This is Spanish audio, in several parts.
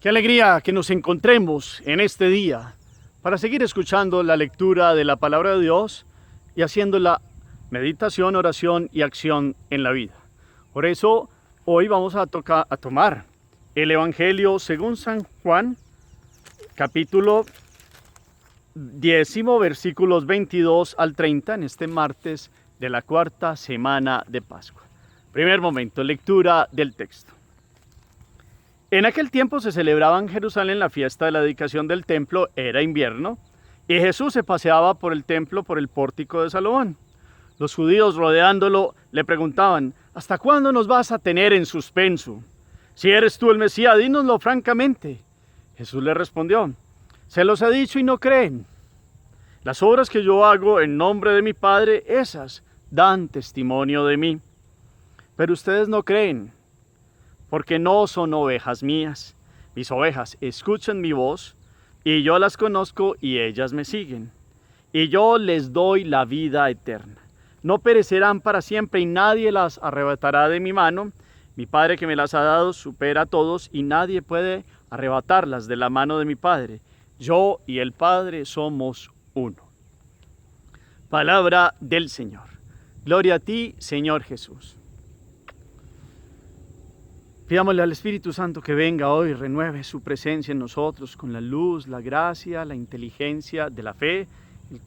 Qué alegría que nos encontremos en este día para seguir escuchando la lectura de la palabra de Dios y haciendo la meditación, oración y acción en la vida. Por eso hoy vamos a tomar el Evangelio según San Juan, capítulo 10, versículos 22 al 30, en este martes de la cuarta semana de Pascua. Primer momento, lectura del texto. En aquel tiempo se celebraba en Jerusalén la fiesta de la dedicación del templo, era invierno, y Jesús se paseaba por el templo por el pórtico de Salomón. Los judíos rodeándolo le preguntaban: ¿hasta cuándo nos vas a tener en suspenso? Si eres tú el Mesías, dínoslo francamente. Jesús le respondió: se los he dicho y no creen. Las obras que yo hago en nombre de mi Padre, esas dan testimonio de mí. Pero ustedes no creen, porque no son ovejas mías. Mis ovejas escuchan mi voz, y yo las conozco y ellas me siguen. Y yo les doy la vida eterna. No perecerán para siempre y nadie las arrebatará de mi mano. Mi Padre que me las ha dado supera a todos y nadie puede arrebatarlas de la mano de mi Padre. Yo y el Padre somos uno. Palabra del Señor. Gloria a ti, Señor Jesús. Pidámosle al Espíritu Santo que venga hoy, renueve su presencia en nosotros con la luz, la gracia, la inteligencia de la fe,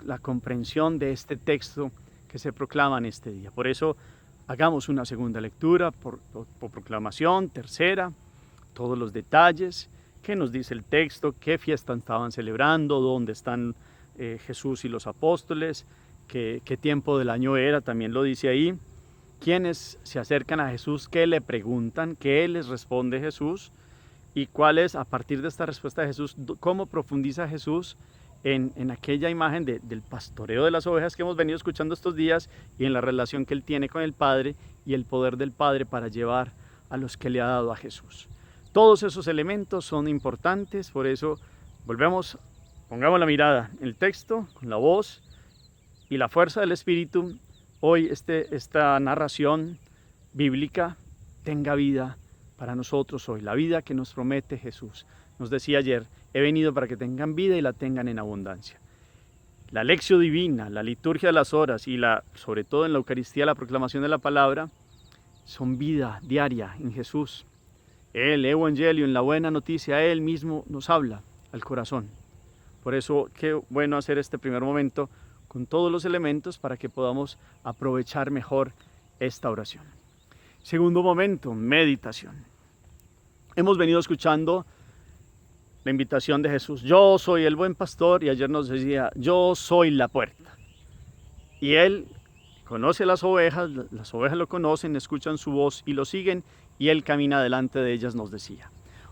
la comprensión de este texto que se proclama en este día. Por eso hagamos una segunda lectura por proclamación, tercera, todos los detalles, qué nos dice el texto, qué fiesta estaban celebrando, dónde están Jesús y los apóstoles, qué tiempo del año era, también lo dice ahí. Quienes se acercan a Jesús, qué le preguntan, qué les responde Jesús y cuál es, a partir de esta respuesta de Jesús, cómo profundiza Jesús en aquella imagen del pastoreo de las ovejas que hemos venido escuchando estos días y en la relación que él tiene con el Padre y el poder del Padre para llevar a los que le ha dado a Jesús. Todos esos elementos son importantes, por eso pongamos la mirada en el texto, con la voz y la fuerza del Espíritu. Hoy esta narración bíblica tenga vida para nosotros hoy, la vida que nos promete Jesús. Nos decía ayer: he venido para que tengan vida y la tengan en abundancia. La lección divina, la liturgia de las horas y sobre todo en la Eucaristía, la proclamación de la palabra, son vida diaria en Jesús. El Evangelio, en la buena noticia, Él mismo nos habla al corazón. Por eso, qué bueno hacer este primer momento con todos los elementos para que podamos aprovechar mejor esta oración. Segundo momento, meditación. Hemos venido escuchando la invitación de Jesús: yo soy el buen pastor, y ayer nos decía: yo soy la puerta. Y Él conoce las ovejas lo conocen, escuchan su voz y lo siguen, y Él camina delante de ellas, nos decía.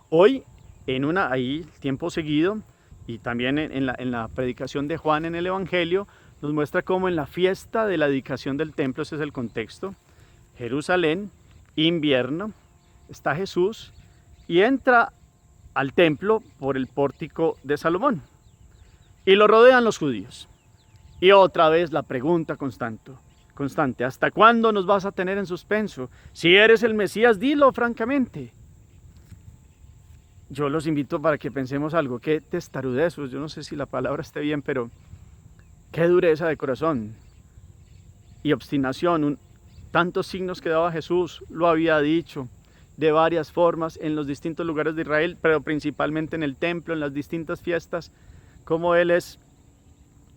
Hoy, ahí, tiempo seguido, y también en la predicación de Juan en el Evangelio, nos muestra cómo en la fiesta de la dedicación del templo, ese es el contexto, Jerusalén, invierno, está Jesús y entra al templo por el pórtico de Salomón y lo rodean los judíos. Y otra vez la pregunta constante: ¿hasta cuándo nos vas a tener en suspenso? Si eres el Mesías, dilo francamente. Yo los invito para que pensemos algo: qué testarudezos, yo no sé si la palabra esté bien, pero qué dureza de corazón y obstinación. Tantos signos que daba Jesús, lo había dicho de varias formas en los distintos lugares de Israel, pero principalmente en el templo, en las distintas fiestas, como Él es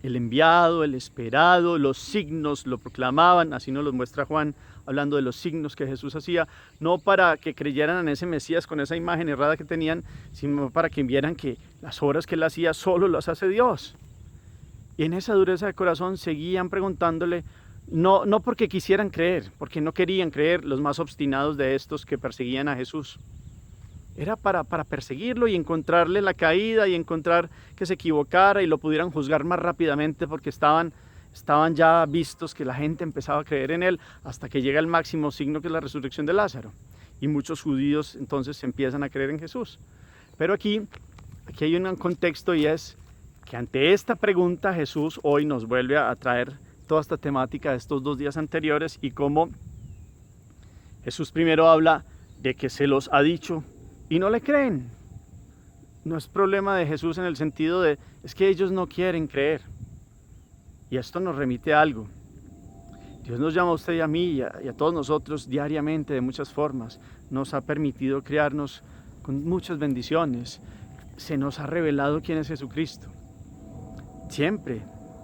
el enviado, el esperado. Los signos lo proclamaban, así nos los muestra Juan, hablando de los signos que Jesús hacía, no para que creyeran en ese Mesías con esa imagen errada que tenían, sino para que vieran que las obras que Él hacía solo las hace Dios. Y en esa dureza de corazón seguían preguntándole, no porque quisieran creer, porque no querían creer, los más obstinados de estos que perseguían a Jesús. Era para perseguirlo y encontrarle la caída y encontrar que se equivocara y lo pudieran juzgar más rápidamente, porque estaban ya vistos que la gente empezaba a creer en Él, hasta que llega el máximo signo, que es la resurrección de Lázaro. Y muchos judíos entonces empiezan a creer en Jesús. Pero aquí hay un contexto, y es que ante esta pregunta Jesús hoy nos vuelve a traer toda esta temática de estos 2 días anteriores, y cómo Jesús primero habla de que se los ha dicho y no le creen. no es problema de Jesús en el sentido de, es que ellos no quieren creer. Y esto nos remite a algo. Dios nos llama a usted y a mí y a todos nosotros diariamente de muchas formas. Nos ha permitido criarnos con muchas bendiciones. Se nos ha revelado quién es Jesucristo. Siempre,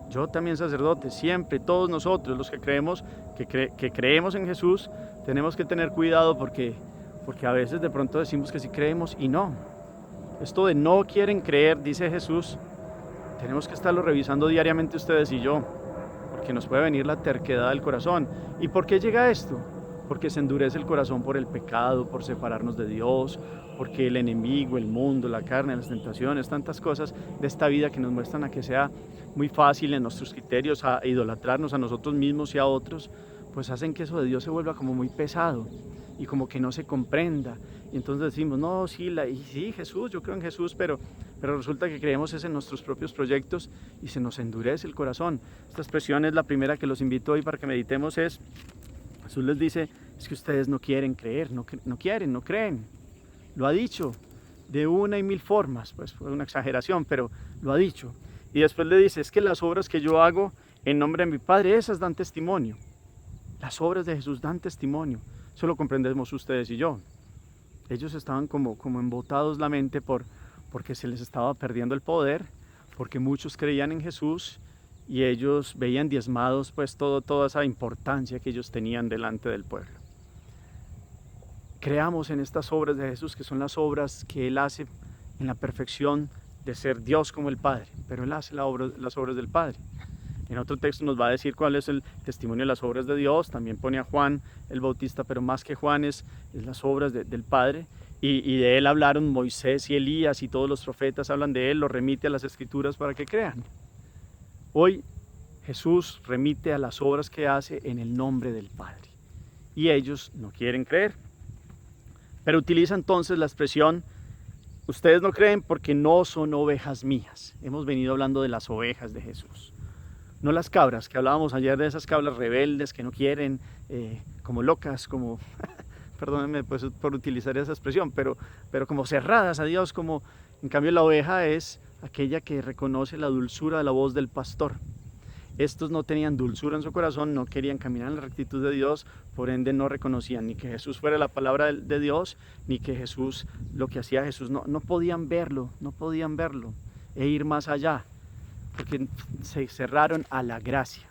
yo también sacerdote, siempre, todos nosotros los que creemos, que creemos en Jesús, tenemos que tener cuidado porque a veces de pronto decimos que sí creemos y no. Esto de no quieren creer, dice Jesús, tenemos que estarlo revisando diariamente ustedes y yo, porque nos puede venir la terquedad del corazón. ¿Y por qué llega esto? Porque se endurece el corazón por el pecado, por separarnos de Dios, porque el enemigo, el mundo, la carne, las tentaciones, tantas cosas de esta vida que nos muestran a que sea muy fácil en nuestros criterios a idolatrarnos a nosotros mismos y a otros, pues hacen que eso de Dios se vuelva como muy pesado y como que no se comprenda. Y entonces decimos, no, sí, sí, Jesús, yo creo en Jesús, pero resulta que creemos es en nuestros propios proyectos y se nos endurece el corazón. Esta expresión es la primera que los invito hoy para que meditemos. Jesús les dice, es que ustedes no quieren creer, no creen. Lo ha dicho de una y mil formas, pues fue una exageración, pero lo ha dicho. Y después le dice, es que las obras que yo hago en nombre de mi Padre, esas dan testimonio. Las obras de Jesús dan testimonio. Eso lo comprendemos ustedes y yo. Ellos estaban como embotados la mente porque se les estaba perdiendo el poder, porque muchos creían en Jesús y ellos veían diezmados pues toda esa importancia que ellos tenían delante del pueblo. Creamos en estas obras de Jesús, que son las obras que Él hace en la perfección de ser Dios como el Padre, pero Él hace las obras del Padre. En otro texto nos va a decir cuál es el testimonio de las obras de Dios. También pone a Juan el Bautista, pero más que Juan es las obras del Padre. Y de él hablaron Moisés y Elías y todos los profetas hablan de él, lo remite a las Escrituras para que crean. Hoy Jesús remite a las obras que hace en el nombre del Padre. Y ellos no quieren creer. Pero utiliza entonces la expresión, ustedes no creen porque no son ovejas mías. Hemos venido hablando de las ovejas de Jesús. No las cabras, que hablábamos ayer de esas cabras rebeldes que no quieren, como locas, como, perdónenme pues, por utilizar esa expresión, pero como cerradas a Dios, como en cambio la oveja es aquella que reconoce la dulzura de la voz del pastor. Estos no tenían dulzura en su corazón, no querían caminar en la rectitud de Dios, por ende no reconocían ni que Jesús fuera la palabra de Dios, ni que Jesús, lo que hacía Jesús, no podían verlo e ir más allá. Porque se cerraron a la gracia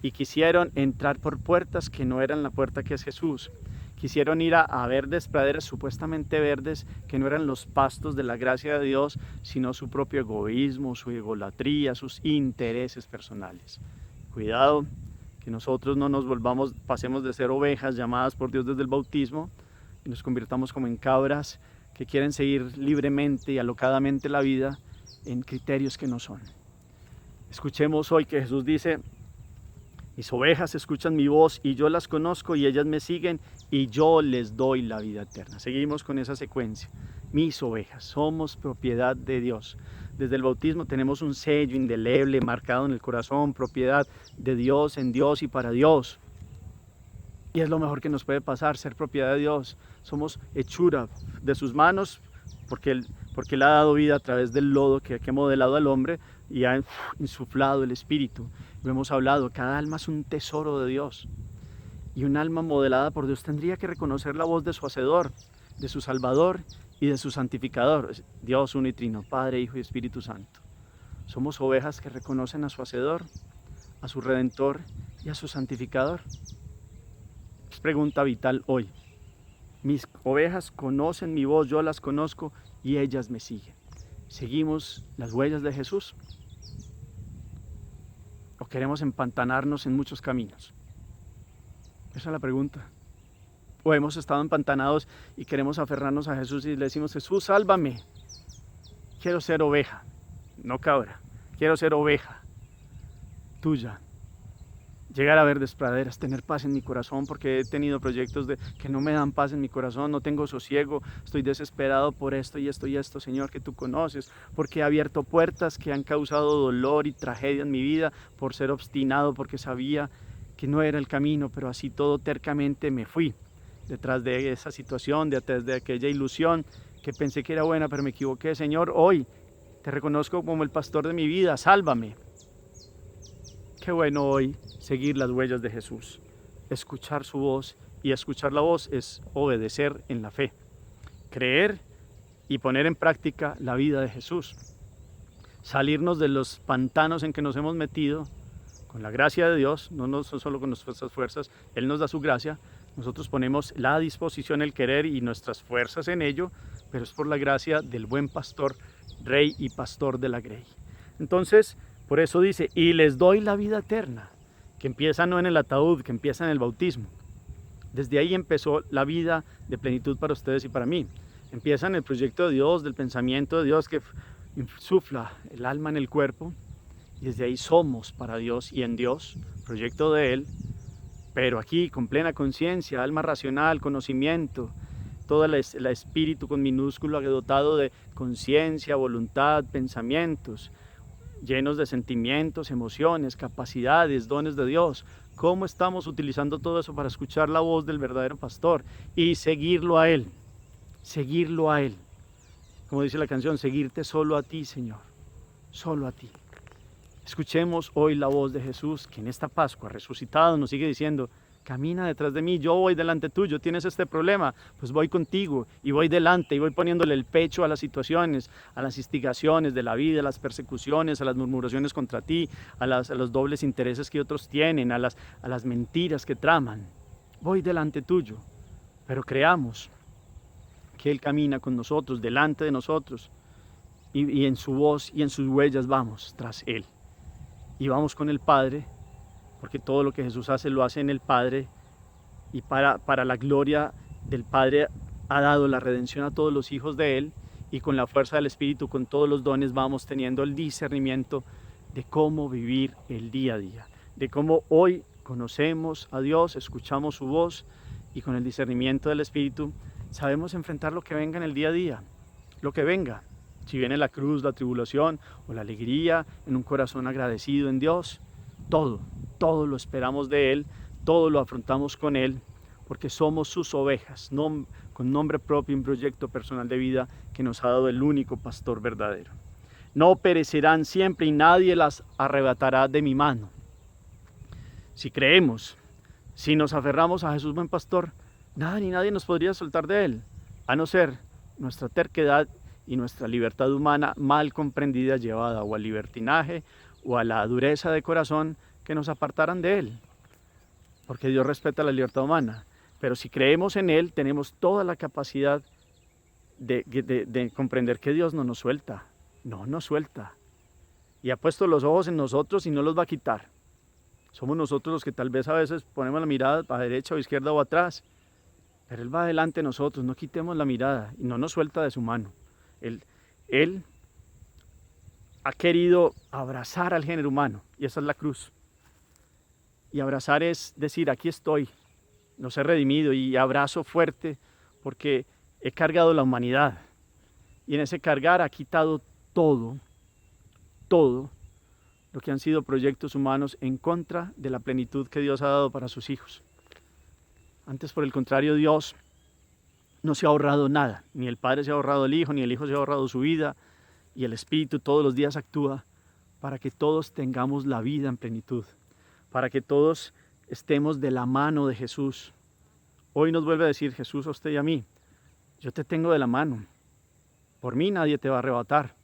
y quisieron entrar por puertas que no eran la puerta que es Jesús. Quisieron ir a verdes praderas supuestamente verdes que no eran los pastos de la gracia de Dios, sino su propio egoísmo, su egolatría, sus intereses personales. Cuidado que nosotros no pasemos de ser ovejas llamadas por Dios desde el bautismo y nos convirtamos como en cabras que quieren seguir libremente y alocadamente la vida en criterios que no son. Escuchemos hoy que Jesús dice, mis ovejas escuchan mi voz y yo las conozco y ellas me siguen y yo les doy la vida eterna. Seguimos con esa secuencia. Mis ovejas, somos propiedad de Dios. Desde el bautismo tenemos un sello indeleble marcado en el corazón, propiedad de Dios, en Dios y para Dios. Y es lo mejor que nos puede pasar, ser propiedad de Dios. Somos hechura de sus manos porque Él ha dado vida a través del lodo que ha modelado al hombre y ha insuflado el Espíritu. Lo hemos hablado, cada alma es un tesoro de Dios. Y un alma modelada por Dios tendría que reconocer la voz de su Hacedor, de su Salvador y de su Santificador. Dios uno y trino, Padre, Hijo y Espíritu Santo. Somos ovejas que reconocen a su Hacedor, a su Redentor y a su Santificador. Es pregunta vital hoy. Mis ovejas conocen mi voz, yo las conozco y ellas me siguen. ¿Seguimos las huellas de Jesús? ¿O queremos empantanarnos en muchos caminos? Esa es la pregunta. ¿O hemos estado empantanados y queremos aferrarnos a Jesús y le decimos, Jesús, sálvame? Quiero ser oveja, no cabra. Quiero ser oveja tuya. Llegar a verdes praderas, tener paz en mi corazón, porque he tenido proyectos que no me dan paz en mi corazón, no tengo sosiego, estoy desesperado por esto y esto y esto, Señor, que tú conoces, porque he abierto puertas que han causado dolor y tragedia en mi vida por ser obstinado, porque sabía que no era el camino, pero así todo tercamente me fui detrás de esa situación, detrás de aquella ilusión que pensé que era buena, pero me equivoqué. Señor, hoy te reconozco como el pastor de mi vida, sálvame. Qué bueno hoy seguir las huellas de Jesús, escuchar su voz, y escuchar la voz es obedecer en la fe, creer y poner en práctica la vida de Jesús, salirnos de los pantanos en que nos hemos metido con la gracia de Dios, no solo con nuestras fuerzas, Él nos da su gracia, nosotros ponemos la disposición, el querer y nuestras fuerzas en ello, pero es por la gracia del buen pastor, rey y pastor de la grey. Entonces, por eso dice, y les doy la vida eterna, que empieza no en el ataúd, que empieza en el bautismo. Desde ahí empezó la vida de plenitud para ustedes y para mí. Empieza en el proyecto de Dios, del pensamiento de Dios que insufla el alma en el cuerpo, y desde ahí somos para Dios y en Dios, proyecto de Él, pero aquí con plena conciencia, alma racional, conocimiento, todo el espíritu con minúsculo dotado de conciencia, voluntad, pensamientos, llenos de sentimientos, emociones, capacidades, dones de Dios. ¿Cómo estamos utilizando todo eso para escuchar la voz del verdadero pastor y seguirlo a Él? Seguirlo a Él. Como dice la canción, seguirte solo a ti, Señor, solo a ti. Escuchemos hoy la voz de Jesús, que en esta Pascua resucitado nos sigue diciendo, camina detrás de mí, yo voy delante tuyo, tienes este problema, pues voy contigo y voy delante y voy poniéndole el pecho a las situaciones, a las instigaciones de la vida, a las persecuciones, a las murmuraciones contra ti, a los dobles intereses que otros tienen, a las mentiras que traman. Voy delante tuyo, pero creamos que Él camina con nosotros, delante de nosotros, y en su voz y en sus huellas vamos tras Él. Y vamos con el Padre, porque todo lo que Jesús hace lo hace en el Padre, y para la gloria del Padre ha dado la redención a todos los hijos de Él, y con la fuerza del Espíritu, con todos los dones, vamos teniendo el discernimiento de cómo vivir el día a día, de cómo hoy conocemos a Dios, escuchamos su voz, y con el discernimiento del Espíritu sabemos enfrentar lo que venga en el día a día, lo que venga. Si viene la cruz, la tribulación o la alegría en un corazón agradecido en Dios, todo lo esperamos de Él, todo lo afrontamos con Él, porque somos sus ovejas, con nombre propio y un proyecto personal de vida que nos ha dado el único pastor verdadero. No perecerán siempre y nadie las arrebatará de mi mano. Si creemos, si nos aferramos a Jesús buen pastor, nada ni nadie nos podría soltar de Él, a no ser nuestra terquedad y nuestra libertad humana mal comprendida, llevada o al libertinaje o a la dureza de corazón que nos apartaran de Él, porque Dios respeta la libertad humana. Pero si creemos en Él, tenemos toda la capacidad de comprender que Dios no nos suelta, y ha puesto los ojos en nosotros y no los va a quitar. Somos nosotros los que tal vez a veces ponemos la mirada a derecha o izquierda o atrás, pero Él va adelante de nosotros, no quitemos la mirada y no nos suelta de su mano. Él ha querido abrazar al género humano, y esa es la cruz. Y abrazar es decir, aquí estoy, nos he redimido, y abrazo fuerte porque he cargado la humanidad. Y en ese cargar ha quitado todo lo que han sido proyectos humanos en contra de la plenitud que Dios ha dado para sus hijos. Antes, por el contrario, Dios no se ha ahorrado nada, ni el Padre se ha ahorrado el Hijo, ni el Hijo se ha ahorrado su vida, y el Espíritu todos los días actúa para que todos tengamos la vida en plenitud, para que todos estemos de la mano de Jesús. Hoy nos vuelve a decir Jesús a usted y a mí, yo te tengo de la mano, por mí nadie te va a arrebatar.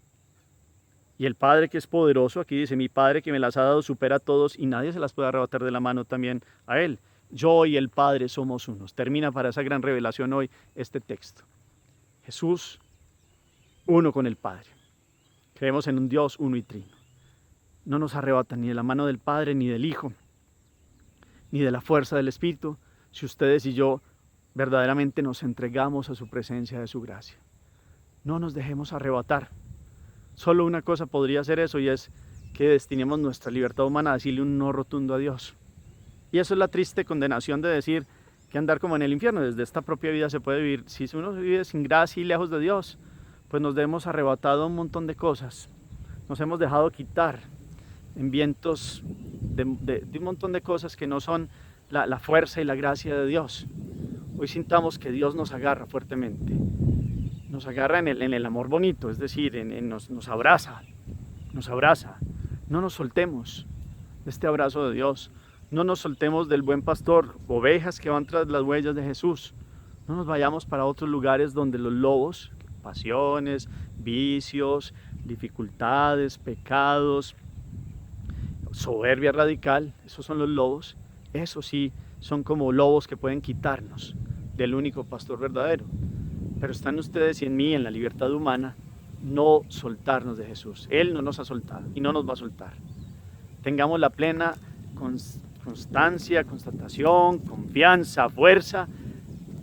Y el Padre que es poderoso, aquí dice, mi Padre que me las ha dado supera a todos y nadie se las puede arrebatar de la mano también a Él. Yo y el Padre somos unos. Termina para esa gran revelación hoy este texto. Jesús, uno con el Padre. Creemos en un Dios uno y trino. No nos arrebatan ni de la mano del Padre, ni del Hijo, ni de la fuerza del Espíritu, si ustedes y yo verdaderamente nos entregamos a su presencia de su gracia. No nos dejemos arrebatar. Solo una cosa podría hacer eso, y es que destinemos nuestra libertad humana a decirle un no rotundo a Dios. Y eso es la triste condenación de decir que andar como en el infierno. Desde esta propia vida se puede vivir. Si uno vive sin gracia y lejos de Dios, pues nos hemos arrebatado un montón de cosas. Nos hemos dejado quitar en vientos de un montón de cosas que no son la fuerza y la gracia de Dios. Hoy sintamos que Dios nos agarra fuertemente. nos agarra en el amor bonito, es decir, nos abraza, nos abraza. No nos soltemos de este abrazo de Dios. No nos soltemos del buen pastor, ovejas que van tras las huellas de Jesús. No nos vayamos para otros lugares donde los lobos, pasiones, vicios, dificultades, pecados, soberbia radical, esos son los lobos. Esos sí son como lobos que pueden quitarnos del único pastor verdadero. Pero están ustedes y en mí, en la libertad humana, no soltarnos de Jesús. Él no nos ha soltado y no nos va a soltar. Tengamos la plena constancia, constatación, confianza, fuerza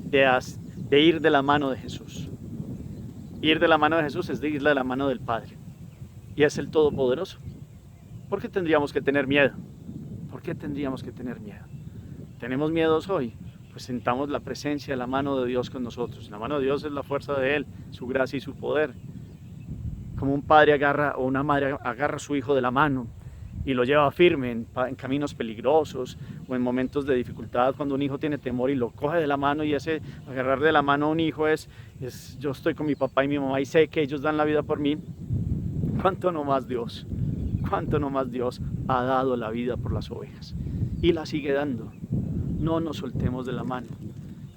de ir de la mano de Jesús. Ir de la mano de Jesús es de ir de la mano del Padre. Y es el Todopoderoso. ¿Por qué tendríamos que tener miedo? ¿Por qué tendríamos que tener miedo? ¿Tenemos miedos hoy? Pues sentamos la presencia, la mano de Dios con nosotros. La mano de Dios es la fuerza de Él, su gracia y su poder. Como un padre agarra o una madre agarra a su hijo de la mano y lo lleva firme en caminos peligrosos o en momentos de dificultad, cuando un hijo tiene temor y lo coge de la mano, y ese agarrar de la mano a un hijo es yo estoy con mi papá y mi mamá y sé que ellos dan la vida por mí. ¿Cuánto no más Dios? ¿Cuánto no más Dios ha dado la vida por las ovejas? Y la sigue dando. No nos soltemos de la mano.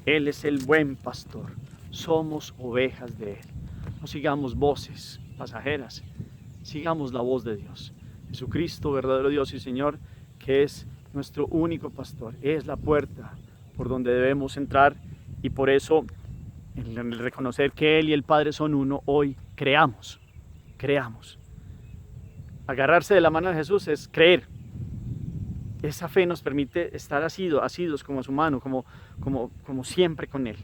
Él es el buen pastor. Somos ovejas de Él. No sigamos voces pasajeras. Sigamos la voz de Dios. Jesucristo, verdadero Dios y Señor, que es nuestro único pastor. Es la puerta por donde debemos entrar, y por eso, en el reconocer que Él y el Padre son uno, hoy creamos. Agarrarse de la mano de Jesús es creer. Esa fe nos permite estar asidos como a su mano, como siempre con Él.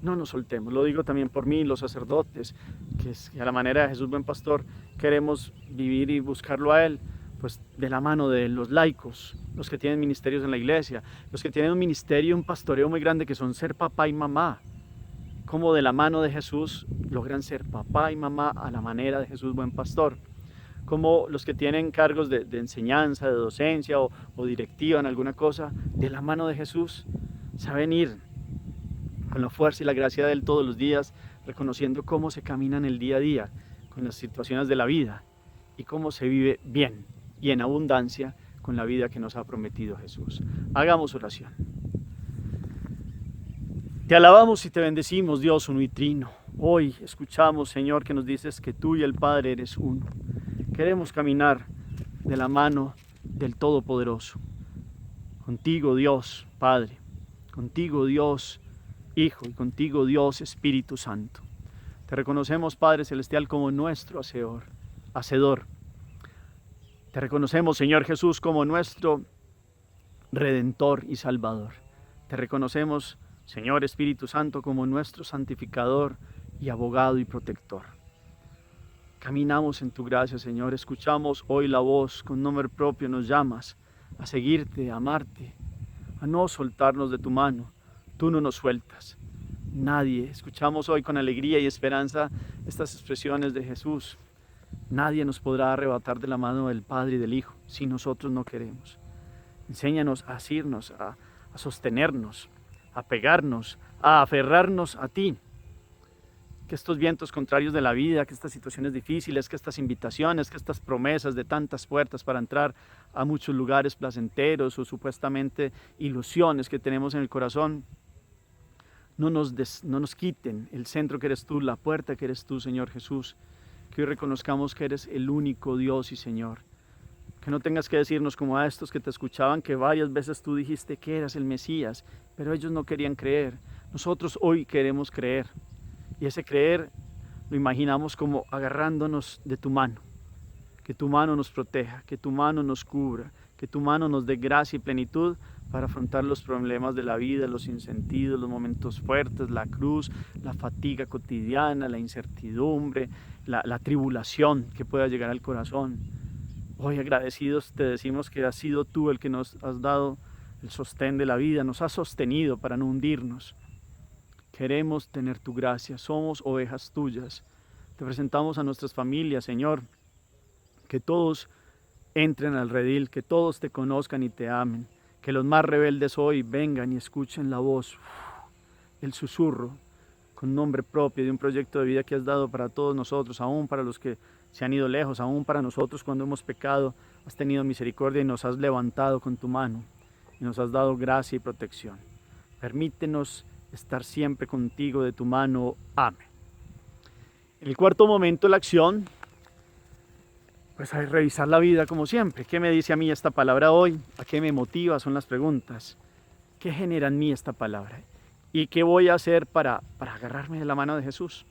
No nos soltemos. Lo digo también por mí, los sacerdotes, que a la manera de Jesús buen pastor queremos vivir y buscarlo a Él, pues de la mano de los laicos, los que tienen ministerios en la iglesia, los que tienen un ministerio, un pastoreo muy grande, que son ser papá y mamá. Como de la mano de Jesús logran ser papá y mamá a la manera de Jesús buen pastor. Como los que tienen cargos de enseñanza, de docencia o directiva en alguna cosa, de la mano de Jesús, saben ir con la fuerza y la gracia de Él todos los días, reconociendo cómo se camina en el día a día, con las situaciones de la vida, y cómo se vive bien y en abundancia con la vida que nos ha prometido Jesús. Hagamos oración. Te alabamos y te bendecimos, Dios uno y trino. Hoy escuchamos, Señor, que nos dices que tú y el Padre eres uno. Queremos caminar de la mano del Todopoderoso. Contigo, Dios Padre. Contigo, Dios Hijo. Y contigo, Dios Espíritu Santo. Te reconocemos, Padre Celestial, como nuestro Hacedor. Te reconocemos, Señor Jesús, como nuestro Redentor y Salvador. Te reconocemos, Señor Espíritu Santo, como nuestro santificador y abogado y protector. Caminamos en tu gracia, Señor. Escuchamos hoy la voz, con nombre propio nos llamas a seguirte, a amarte, a no soltarnos de tu mano. Tú no nos sueltas. Nadie. Escuchamos hoy con alegría y esperanza estas expresiones de Jesús. Nadie nos podrá arrebatar de la mano del Padre y del Hijo si nosotros no queremos. Enséñanos a asirnos, a sostenernos, a pegarnos, a aferrarnos a ti. Que estos vientos contrarios de la vida, que estas situaciones difíciles, que estas invitaciones, que estas promesas de tantas puertas para entrar a muchos lugares placenteros o supuestamente ilusiones que tenemos en el corazón, no nos quiten el centro que eres tú, la puerta que eres tú, Señor Jesús. Que hoy reconozcamos que eres el único Dios y Señor. Que no tengas que decirnos como a estos que te escuchaban, que varias veces tú dijiste que eras el Mesías, pero ellos no querían creer. Nosotros hoy queremos creer. Y ese creer lo imaginamos como agarrándonos de tu mano. Que tu mano nos proteja, que tu mano nos cubra, que tu mano nos dé gracia y plenitud para afrontar los problemas de la vida, los sinsentidos, los momentos fuertes, la cruz, la fatiga cotidiana, la incertidumbre, la tribulación que pueda llegar al corazón. Hoy agradecidos te decimos que has sido tú el que nos has dado el sostén de la vida, nos has sostenido para no hundirnos. Queremos tener tu gracia, somos ovejas tuyas. Te presentamos a nuestras familias, Señor, que todos entren al redil, que todos te conozcan y te amen, que los más rebeldes hoy vengan y escuchen la voz, el susurro, con nombre propio de un proyecto de vida que has dado para todos nosotros, aún para los que se han ido lejos, aún para nosotros cuando hemos pecado, has tenido misericordia y nos has levantado con tu mano y nos has dado gracia y protección. Permítenos estar siempre contigo de tu mano. Amén. En el cuarto momento, la acción, pues hay que revisar la vida como siempre. ¿Qué me dice a mí esta palabra hoy? ¿A qué me motiva? Son las preguntas. ¿Qué genera en mí esta palabra? ¿Y qué voy a hacer para agarrarme de la mano de Jesús?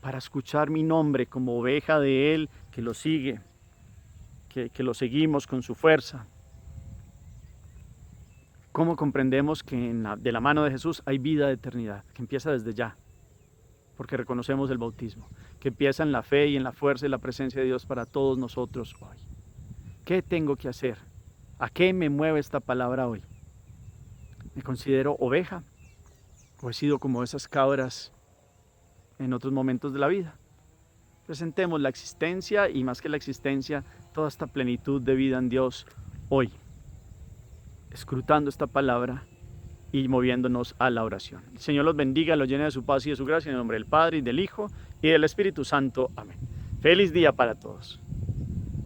Para escuchar mi nombre como oveja de Él que lo sigue, que lo seguimos con su fuerza. ¿Cómo comprendemos que de la mano de Jesús hay vida de eternidad? Que empieza desde ya, porque reconocemos el bautismo. Que empieza en la fe y en la fuerza y la presencia de Dios para todos nosotros hoy. ¿Qué tengo que hacer? ¿A qué me mueve esta palabra hoy? ¿Me considero oveja? ¿O he sido como esas cabras en otros momentos de la vida? Presentemos la existencia y más que la existencia, toda esta plenitud de vida en Dios hoy, escrutando esta palabra y moviéndonos a la oración. El Señor los bendiga, los llene de su paz y de su gracia en el nombre del Padre y del Hijo y del Espíritu Santo. Amén. Feliz día para todos.